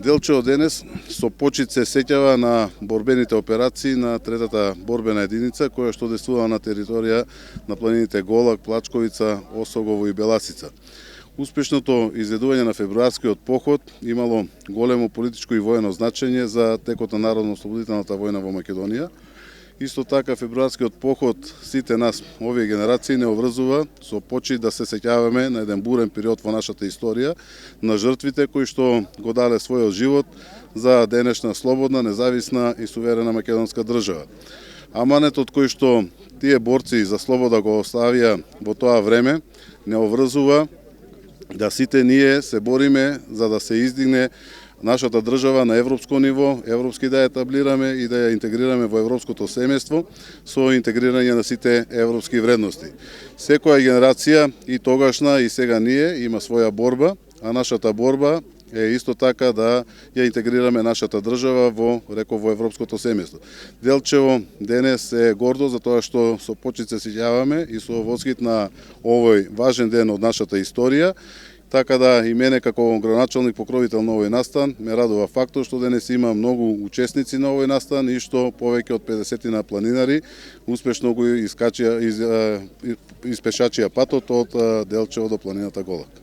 Делчево денес со почит се сеќава на борбените операции на третата борбена единица која што действува на територија на планините Голак, Плачковица, Осогово и Беласица. Успешното изведување на февруарскиот поход имало големо политичко и воено значење за текот на Народно-ослободителната војна во Македонија. Исто така, февруарскиот поход сите нас, овие генерации, не обврзува со почит да се сеќаваме на еден бурен период во нашата историја, на жртвите кои што го дале својот живот за денешна слободна, независна и суверена македонска држава. Аманетот кој што тие борци за слобода го оставија во тоа време не обврзува да сите ние се бориме за да се издигне нашата држава на европско ниво, европски да ја етаблираме и да ја интегрираме во европското семејство со интегрирање на сите европски вредности. Секоја генерација, и тогашна и сега ние, има своја борба, а нашата борба е исто така да ја интегрираме нашата држава во европското семејство. Делчево денес е гордо за тоа што со почит се сеќаваме и со восхит на овој важен ден од нашата историја. Така да и мене како градоначалник покровител на овој настан ме радува фактот што денес има многу учесници на овој настан и што повеќе од 50 планинари успешно го испешачија патот од Делчево до планината Голак.